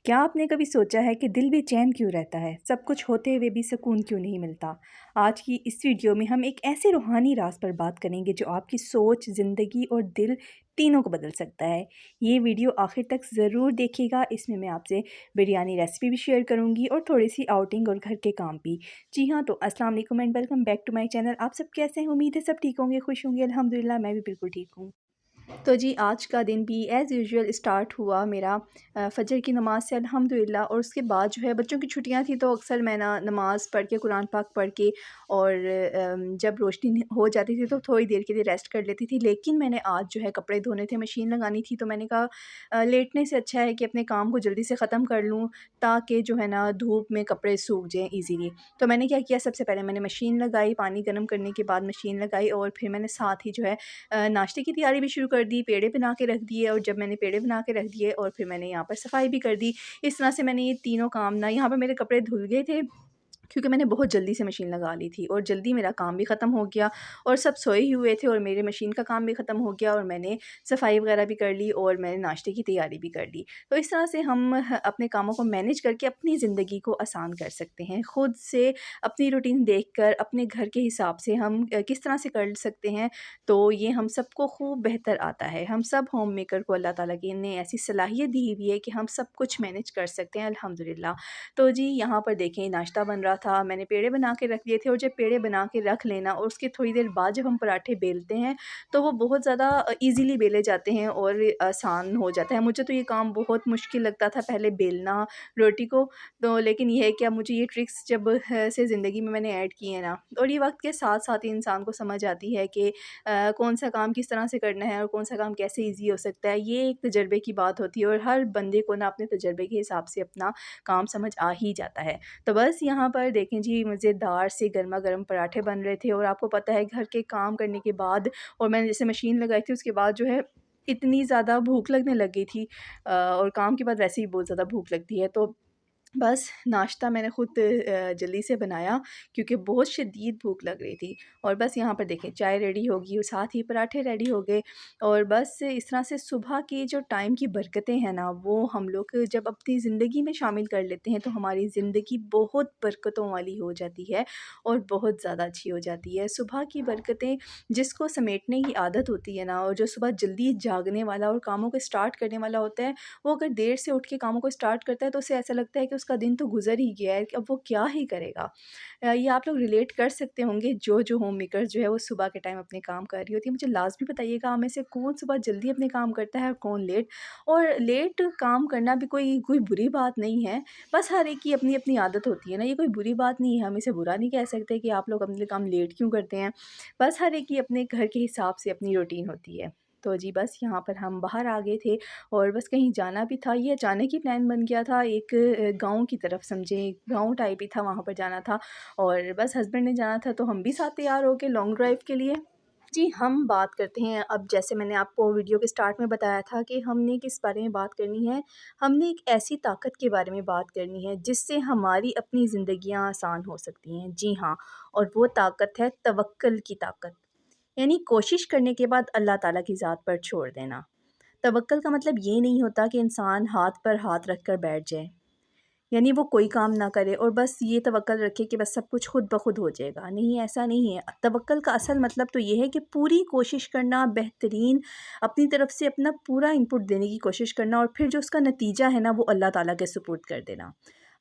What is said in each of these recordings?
क्या आपने कभी सोचा है कि दिल बेचैन क्यों रहता है? सब कुछ होते हुए भी सुकून क्यों नहीं मिलता? आज की इस वीडियो में हम एक ऐसे रूहानी राज पर बात करेंगे जो आपकी सोच, ज़िंदगी और दिल तीनों को बदल सकता है। ये वीडियो आखिर तक ज़रूर देखिएगा। इसमें मैं आपसे बिरयानी रेसिपी भी शेयर करूँगी और थोड़ी-सी आउटिंग और घर के काम भी। जी हाँ, तो अस्सलाम वालेकुम and welcome back to my channel. आप सब कैसे हैं? उम्मीद है सब ठीक होंगे, खुश होंगे। अल्हम्दुलिल्लाह मैं भी बिल्कुल ठीक हूँ। तो जी आज का दिन भी एज़ यूजुअल स्टार्ट हुआ मेरा फ़जर की नमाज़ से अल्हम्दुलिल्लाह। और उसके बाद जो है बच्चों की छुट्टियां थी तो अक्सर मैं ना नमाज़ पढ़ के कुरान पाक पढ़ के और जब रोशनी हो जाती थी तो थोड़ी देर के लिए रेस्ट कर लेती थी। लेकिन मैंने आज जो है कपड़े धोने थे, मशीन लगानी थी, तो मैंने कहा लेटने से अच्छा है कि अपने काम को जल्दी से ख़त्म कर लूँ ताकि जो है ना धूप में कपड़े सूख जाएँ ईज़िली। तो मैंने क्या किया, सबसे पहले मैंने मशीन लगाई, पानी गर्म करने के बाद मशीन लगाई और फिर मैंने साथ ही जो है नाश्ते की तैयारी भी शुरू कर दी, पेड़े बना के रख दिए। और जब मैंने पेड़े बना के रख दिए और फिर मैंने यहाँ पर सफाई भी कर दी। इस तरह से मैंने ये तीनों काम ना, यहाँ पर मेरे कपड़े धुल गए थे क्योंकि मैंने बहुत जल्दी से मशीन लगा ली थी और जल्दी मेरा काम भी ख़त्म हो गया और सब सोए ही हुए थे और मेरे मशीन का काम भी ख़त्म हो गया और मैंने सफाई वगैरह भी कर ली और मैंने नाश्ते की तैयारी भी कर ली। तो इस तरह से हम अपने कामों को मैनेज करके अपनी ज़िंदगी को आसान कर सकते हैं। खुद से अपनी रूटीन देखकर अपने घर के हिसाब से हम किस तरह से कर सकते हैं, तो ये हम सबको खूब बेहतर आता है। हम सब होम मेकर को अल्लाह ताला की ने ऐसी सलाहियत दी हुई है कि हम सब कुछ मैनेज कर सकते हैं अल्हम्दुलिल्लाह। तो जी यहाँ पर देखें नाश्ता बन रहा था, मैंने पेड़े बना के रख दिए थे और जब पेड़े बना के रख लेना और उसके थोड़ी देर बाद जब हम पराठे बेलते हैं तो वो बहुत ज़्यादा ईज़िली बेले जाते हैं और आसान हो जाता है। मुझे तो ये काम बहुत मुश्किल लगता था पहले बेलना रोटी को, तो लेकिन ये है कि अब मुझे ये ट्रिक्स जब से ज़िंदगी में मैंने ऐड की है ना, और ये वक्त के साथ साथ ही इंसान को समझ आती है कि कौन सा काम किस तरह से करना है और कौन सा काम कैसे ईज़ी हो सकता है। ये एक तजर्बे की बात होती है और हर बंदे को ना अपने तजर्बे के हिसाब से अपना काम समझ आ ही जाता है। तो बस यहाँ पर देखें जी मज़ेदार से गरमा-गरम पराठे बन रहे थे और आपको पता है घर के काम करने के बाद और मैंने जैसे मशीन लगाई थी उसके बाद जो है इतनी ज़्यादा भूख लगने लग गई थी और काम के बाद वैसे ही बहुत ज़्यादा भूख लगती है। तो बस नाश्ता मैंने खुद जल्दी से बनाया क्योंकि बहुत शदीद भूख लग रही थी। और बस यहाँ पर देखें चाय रेडी हो गई और साथ ही पराठे रेडी हो गए। और बस इस तरह से सुबह की जो टाइम की बरकतें हैं ना, वो हम लोग जब अपनी ज़िंदगी में शामिल कर लेते हैं तो हमारी ज़िंदगी बहुत बरकतों वाली हो जाती है और बहुत ज़्यादा अच्छी हो जाती है। सुबह की बरकतें जिसको समेटने की आदत होती है ना, और जो सुबह जल्दी जागने वाला और कामों को स्टार्ट करने वाला होता है, वो अगर देर से उठ के कामों को स्टार्ट करता है तो उसे ऐसा लगता है कि उसका दिन तो गुज़र ही गया है कि अब वो क्या ही करेगा। ये आप लोग रिलेट कर सकते होंगे जो होम मेकर जो है वो सुबह के टाइम अपने काम कर रही होती है। मुझे लाज़मी बताइएगा आप में से कौन सुबह जल्दी अपने काम करता है और कौन लेट। और लेट काम करना भी कोई कोई बुरी बात नहीं है, बस हर एक की अपनी-अपनी आदत होती है ना, ये कोई बुरी बात नहीं है। हम इसे बुरा नहीं कह सकते कि आप लोग अपने काम लेट क्यों करते हैं। बस हर एक की अपने घर के हिसाब से अपनी रूटीन होती है। तो जी बस यहाँ पर हम बाहर आ गए थे और बस कहीं जाना भी था, ये अचानक ही प्लान बन गया था। एक गाँव की तरफ समझें, गाँव टाइप ही था, वहाँ पर जाना था और बस हस्बैंड ने जाना था तो हम भी साथ तैयार हो गए लॉन्ग ड्राइव के लिए। जी, हम बात करते हैं अब, जैसे मैंने आपको वीडियो के स्टार्ट में बताया था कि हमने किस बारे में बात करनी है। हमने एक ऐसी ताकत के बारे में बात करनी है जिससे हमारी अपनी ज़िंदगियाँ आसान हो सकती हैं। जी हाँ, और वो ताकत है तवक्कुल की ताकत। यानी कोशिश करने के बाद अल्लाह ताला की ज़ात पर छोड़ देना। तवक्कुल का मतलब ये नहीं होता कि इंसान हाथ पर हाथ रख कर बैठ जाए, यानी वो कोई काम ना करे और बस ये तवक्कुल रखे कि बस सब कुछ खुद ब खुद हो जाएगा। नहीं, ऐसा नहीं है। तवक्कुल का असल मतलब तो ये है कि पूरी कोशिश करना, बेहतरीन अपनी तरफ से अपना पूरा इनपुट देने की कोशिश करना और फिर जो उसका नतीजा है ना, वो अल्लाह ताला के सुपुर्द कर देना।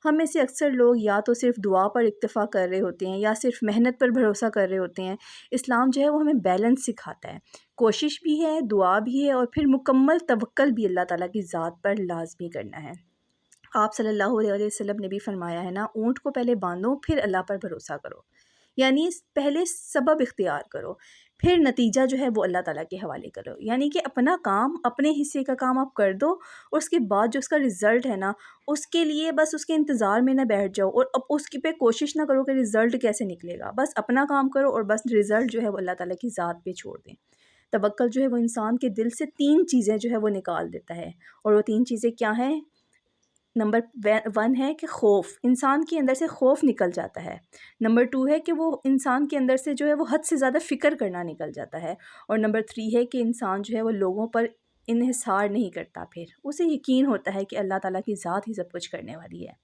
हम में से अक्सर लोग या तो सिर्फ़ दुआ पर इक्तफ़ा कर रहे होते हैं या सिर्फ़ मेहनत पर भरोसा कर रहे होते हैं। इस्लाम जो है वो हमें बैलेंस सिखाता है। कोशिश भी है, दुआ भी है और फिर मुकम्मल तवक्कुल भी अल्लाह ताला की ज़ात पर लाज़मी करना है। आप सल्लल्लाहु अलैहि वसल्लम ने भी फरमाया है ना, ऊँट को पहले बाँधो फिर अल्लाह पर भरोसा करो। यानी पहले सबब इख्तियार करो, फिर नतीजा जो है वो अल्लाह ताला के हवाले करो। यानी कि अपना काम, अपने हिस्से का काम आप कर दो और उसके बाद जो उसका रिज़ल्ट है ना, उसके लिए बस उसके इंतज़ार में ना बैठ जाओ और अब उसकी पे कोशिश ना करो कि रिज़ल्ट कैसे निकलेगा। बस अपना काम करो और बस रिज़ल्ट जो है वो अल्लाह ताला की ज़ात पे छोड़ दें। तवक्कुल जो है वो इंसान के दिल से 3 चीज़ें जो है वो निकाल देता है और वो 3 चीज़ें क्या हैं? नंबर वे 1 है कि खौफ़, इंसान के अंदर से खौफ़ निकल जाता है। नंबर 2 है कि वो इंसान के अंदर से जो है वो हद से ज़्यादा फ़िक्र करना निकल जाता है। और नंबर 3 है कि इंसान जो है वो लोगों पर इन्हिसार नहीं करता, फिर उसे यकीन होता है कि अल्लाह ताला की ज़ात ही सब कुछ करने वाली है।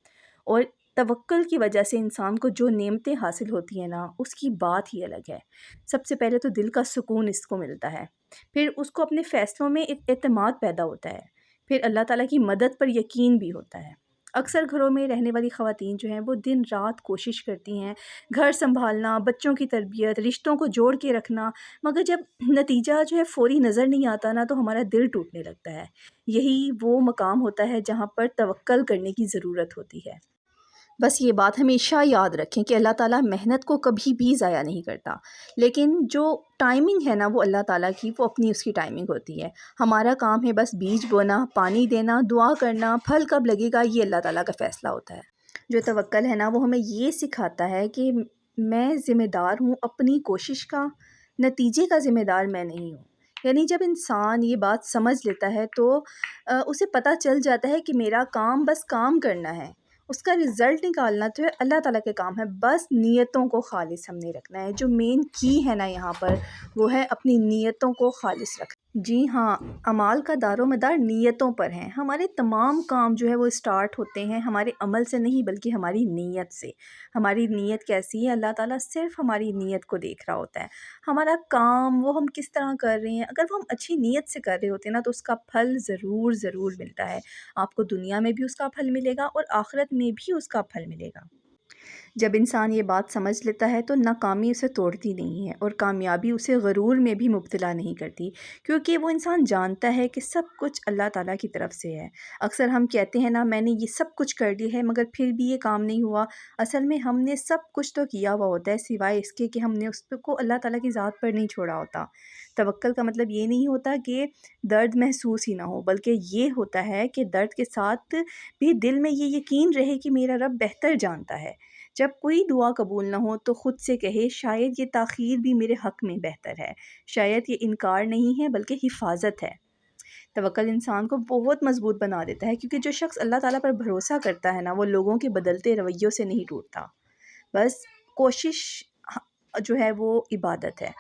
और तवक्कुल की वजह से इंसान को जो नेमतें हासिल होती हैं ना, उसकी बात ही अलग है। सबसे पहले तो दिल का सुकून इसको मिलता है, फिर उसको अपने फ़ैसलों में एतमाद पैदा होता है, फिर अल्लाह ताला की मदद पर यकीन भी होता है। अक्सर घरों में रहने वाली ख़वातीन जो हैं वो दिन रात कोशिश करती हैं, घर सँभालना, बच्चों की तरबियत, रिश्तों को जोड़ के रखना, मगर जब नतीजा जो है फ़ौरी नज़र नहीं आता ना, तो हमारा दिल टूटने लगता है। यही वो मकाम होता है जहाँ पर तवक्कुल करने की ज़रूरत होती है। बस ये बात हमेशा याद रखें कि अल्लाह ताला मेहनत को कभी भी ज़ाया नहीं करता। लेकिन जो टाइमिंग है ना, वो अल्लाह ताला की, वो अपनी उसकी टाइमिंग होती है। हमारा काम है बस बीज बोना, पानी देना, दुआ करना, फल कब लगेगा ये अल्लाह ताला का फ़ैसला होता है। जो तवक्कुल है ना, वो हमें ये सिखाता है कि मैं ज़िम्मेदार हूँ अपनी कोशिश का, नतीजे का ज़िम्मेदार मैं नहीं हूँ। यानी जब इंसान ये बात समझ लेता है तो उसे पता चल जाता है कि मेरा काम बस काम करना है। उसका रिज़ल्ट निकालना तो है अल्लाह ताला के काम है, बस नीयतों को ख़ालिस हमने रखना है। जो मेन की है ना यहाँ पर, वो है अपनी नीयतों को ख़ालिस रखना। जी हाँ, अमाल का दारोमदार नीयतों पर है। हमारे तमाम काम जो है वो स्टार्ट होते हैं हमारे अमल से नहीं, बल्कि हमारी नीयत से। हमारी नीयत कैसी है, अल्लाह ताला सिर्फ़ हमारी नीयत को देख रहा होता है। हमारा काम वो हम किस तरह कर रहे हैं, अगर वो हम अच्छी नीयत से कर रहे होते हैं ना, तो उसका फल ज़रूर मिलता है। आपको दुनिया में भी उसका फल मिलेगा और आखिरत में भी उसका फल मिलेगा। जब इंसान ये बात समझ लेता है तो नाकामी उसे तोड़ती नहीं है और कामयाबी उसे गरूर में भी मुब्तला नहीं करती, क्योंकि वो इंसान जानता है कि सब कुछ अल्लाह ताला की तरफ से है। अक्सर हम कहते हैं ना, मैंने ये सब कुछ कर लिया है मगर फिर भी ये काम नहीं हुआ। असल में हमने सब कुछ तो किया हुआ होता है, सिवाय इसके कि हमने उसको अल्लाह ताला की ज़ात पर नहीं छोड़ा होता। तवक्कुल का मतलब ये नहीं होता कि दर्द महसूस ही ना हो, बल्कि ये होता है कि दर्द के साथ भी दिल में ये यकीन रहे कि मेरा रब बेहतर जानता है। जब कोई दुआ कबूल ना हो तो ख़ुद से कहे, शायद ये ताख़ीर भी मेरे हक़ में बेहतर है, शायद ये इनकार नहीं है बल्कि हिफ़ाज़त है। तवक्कुल इंसान को बहुत मज़बूत बना देता है, क्योंकि जो शख़्स अल्लाह ताला पर भरोसा करता है ना, वो लोगों के बदलते रवैयों से नहीं टूटता। बस कोशिश जो है वो इबादत है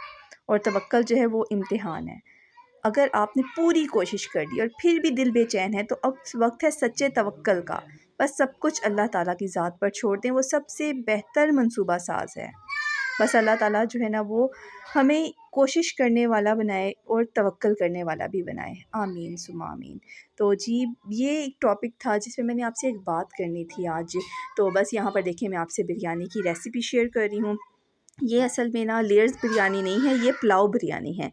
और तवक्कुल जो है वो इम्तिहान है। अगर आपने पूरी कोशिश कर ली और फिर भी दिल बेचैन है, तो अब वक्त है सच्चे तवक्कुल का। बस सब कुछ अल्लाह ताला की ज़ात पर छोड़ दें, वो सबसे बेहतर मंसूबा साज़ है। बस अल्लाह ताला जो है ना, वो हमें कोशिश करने वाला बनाए और तवक्कुल करने वाला भी बनाए। आमीन सुम्मा आमीन। तो जी, ये एक टॉपिक था जिसमें मैंने आपसे एक बात करनी थी आज। तो बस यहाँ पर देखिए, मैं आपसे बिरयानी की रेसिपी शेयर कर रही हूँ। ये असल में ना लेयर्स बिरयानी नहीं है, ये पुलाव बिरयानी है।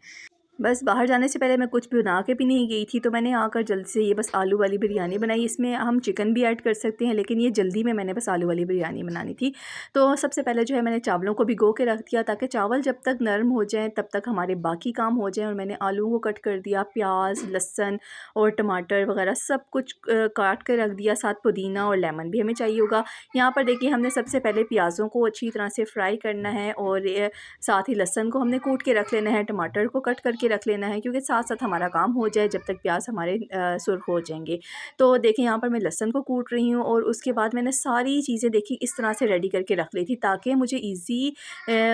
बस बाहर जाने से पहले मैं कुछ बना के भी नहीं गई थी, तो मैंने आकर जल्द से ये बस आलू वाली बिरयानी बनाई। इसमें हम चिकन भी ऐड कर सकते हैं, लेकिन ये जल्दी में मैंने बस आलू वाली बिरयानी बनानी थी। तो सबसे पहले जो है मैंने चावलों को भिगो के रख दिया, ताकि चावल जब तक नरम हो जाएँ तब तक हमारे बाकी काम हो जाएँ। और मैंने आलू को कट कर दिया, प्याज, लहसुन और टमाटर वगैरह सब कुछ काट कर रख दिया, साथ पुदीना और लेमन भी हमें चाहिए होगा। यहाँ पर देखिए, हमने सबसे पहले प्याज़ों को अच्छी तरह से फ्राई करना है और साथ ही लहसुन को हमने कूट के रख लेना है, टमाटर को कट करके रख लेना है, क्योंकि साथ-साथ हमारा काम हो जाए जब तक प्याज़ हमारे सुर्ख हो जाएँगे। तो देखिए, यहाँ पर मैं लहसुन को कूट रही हूँ और उसके बाद मैंने सारी चीज़ें देखिए इस तरह से रेडी करके रख ली थी, ताकि मुझे ईज़ी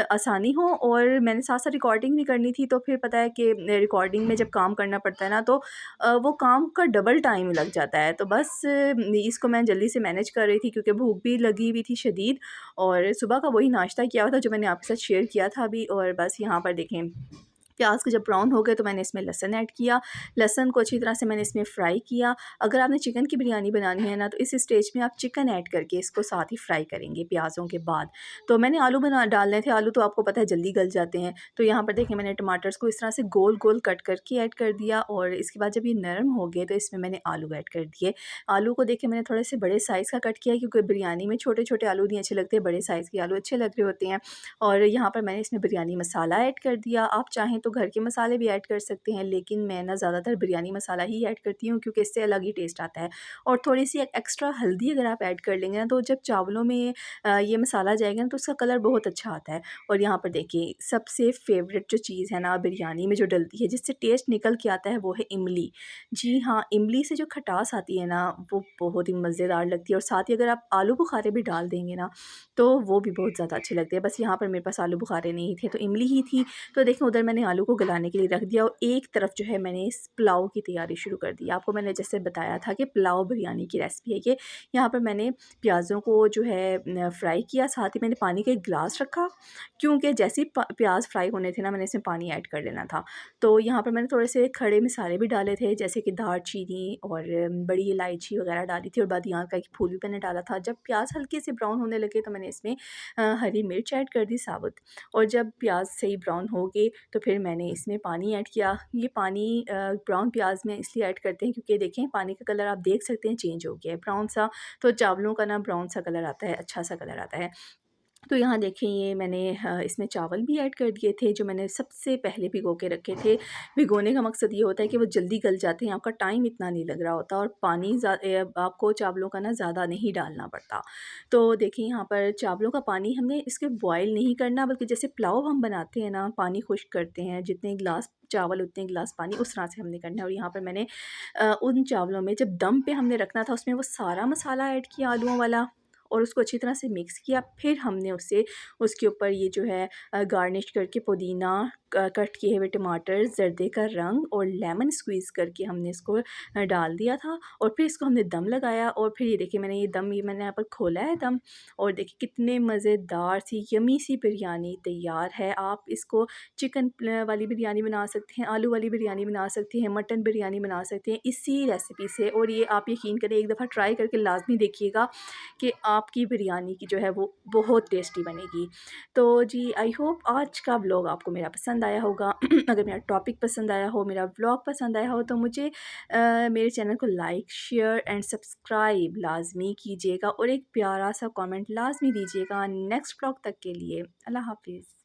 आसानी हो। और मैंने साथ-साथ रिकॉर्डिंग भी करनी थी, तो फिर पता है कि रिकॉर्डिंग में जब काम करना पड़ता है ना, तो वो काम का डबल टाइम लग जाता है। तो बस इसको मैं जल्दी से मैनेज कर रही थी, क्योंकि भूख भी लगी हुई थी शदीद, और सुबह का वही नाश्ता किया हुआ था जो मैंने आपके साथ शेयर किया था अभी। और बस यहाँ पर देखें, प्याज़ को जब ब्राउन हो गए तो मैंने इसमें लहसुन ऐड किया। लहसुन को अच्छी तरह से मैंने इसमें फ्राई किया। अगर आपने चिकन की बिरयानी बनानी है ना, तो इस स्टेज में आप चिकन ऐड करके इसको साथ ही फ्राई करेंगे प्याज़ों के बाद। तो मैंने आलू डालने थे, आलू तो आपको पता है जल्दी गल जाते हैं। तो यहाँ पर देखिए, मैंने टमाटर्स को इस तरह से गोल गोल कट करके ऐड कर दिया, और इसके बाद जब ये नरम हो गए तो इसमें मैंने आलू ऐड कर दिए। आलू को देखिए, मैंने थोड़े से बड़े साइज़ का कट किया, क्योंकि बिरयानी में छोटे छोटे आलू नहीं अच्छे लगते, बड़े साइज़ के आलू अच्छे लग रहे होते हैं। और यहाँ पर मैंने इसमें बिरयानी मसाला ऐड कर दिया। आप चाहें तो घर के मसाले भी ऐड कर सकते हैं, लेकिन मैं ना ज़्यादातर बिरयानी मसाला ही ऐड करती हूँ, क्योंकि इससे अलग ही टेस्ट आता है। और थोड़ी-सी एक्स्ट्रा हल्दी अगर आप ऐड कर लेंगे ना, तो जब चावलों में ये मसाला जाएगा ना, तो उसका कलर बहुत अच्छा आता है। और यहाँ पर देखिए, सबसे फ़ेवरेट जो चीज़ है ना बिरयानी में, जो डलती है, जिससे टेस्ट निकल के आता है, वो है इमली। जी हाँ, इमली से जो खटास आती है ना, वो बहुत ही मज़ेदार लगती है। और साथ ही अगर आप आलू बुखारे भी डाल देंगे ना, तो वो भी बहुत ज़्यादा अच्छे लगते हैं। बस यहाँ पर मेरे पास आलू बुखारे नहीं थे, तो इमली ही थी। तो देखें, उधर मैंने आलू को गलाने के लिए रख दिया और एक तरफ जो है मैंने इस पुलाव की तैयारी शुरू कर दी। आपको मैंने जैसे बताया था कि पुलाव बिरयानी की रेसिपी है ये। यहाँ पर मैंने प्याज़ों को जो है फ्राई किया, साथ ही मैंने पानी का एक गिलास रखा, क्योंकि जैसे ही प्याज फ्राई होने थे ना मैंने इसमें पानी ऐड कर देना था। तो यहाँ पर मैंने थोड़े से खड़े मसाले भी डाले थे, जैसे कि दालचीनी और बड़ी इलायची वगैरह डाली थी, और बादियान का एक फूल भी मैंने डाला था। जब प्याज हल्के से ब्राउन होने लगे तो मैंने इसमें हरी मिर्च ऐड कर दी साबुत, और जब प्याज सही ब्राउन हो गए तो फिर मैंने इसमें पानी ऐड किया। ये पानी ब्राउन प्याज में इसलिए ऐड करते हैं क्योंकि देखें पानी का कलर आप देख सकते हैं चेंज हो गया है ब्राउन सा, तो चावलों का ना ब्राउन सा कलर आता है, अच्छा सा कलर आता है। तो यहाँ देखें ये मैंने इसमें चावल भी ऐड कर दिए थे जो मैंने सबसे पहले भिगो के रखे थे। भिगोने का मकसद ये होता है कि वो जल्दी गल जाते हैं, आपका टाइम इतना नहीं लग रहा होता, और पानी आपको चावलों का ना ज़्यादा नहीं डालना पड़ता। तो देखिए यहाँ पर चावलों का पानी हमने इसके बॉयल नहीं करना, बल्कि जैसे पुलाव हम बनाते हैं ना, पानी खुश्क करते हैं, जितने गिलास चावल उतने गिलास पानी, उस तरह से हमने करना है। और यहाँ पर मैंने उन चावलों में जब दम पे हमने रखना था उसमें वो सारा मसाला ऐड किया आलूओं वाला, और उसको अच्छी तरह से मिक्स किया। फिर हमने उसके ऊपर ये जो है गार्निश करके पुदीना, कट किए हुए टमाटर, ज़र्दे का रंग और लेमन स्क्वीज़ करके हमने इसको डाल दिया था, और फिर इसको हमने दम लगाया। और फिर ये देखिए मैंने यहाँ पर खोला है दम, और देखिए कितने मज़ेदार सी यमी सी बिरयानी तैयार है। आप इसको चिकन वाली बिरयानी बना सकते हैं, आलू वाली बिरयानी बना सकते हैं, मटन बिरयानी बना सकते हैं इसी रेसिपी से। और ये आप यकीन करें, एक दफ़ा ट्राई करके लाज़मी देखिएगा कि आपकी बिरयानी की जो है वो बहुत टेस्टी बनेगी। तो जी आई होप आज का व्लॉग आपको मेरा पसंद आया होगा। अगर मेरा टॉपिक पसंद आया हो, मेरा व्लॉग पसंद आया हो, तो मुझे मेरे चैनल को लाइक, शेयर एंड सब्सक्राइब लाज़मी कीजिएगा, और एक प्यारा सा कमेंट लाज़मी दीजिएगा। नेक्स्ट व्लॉग तक के लिए अल्लाह हाफ़िज़।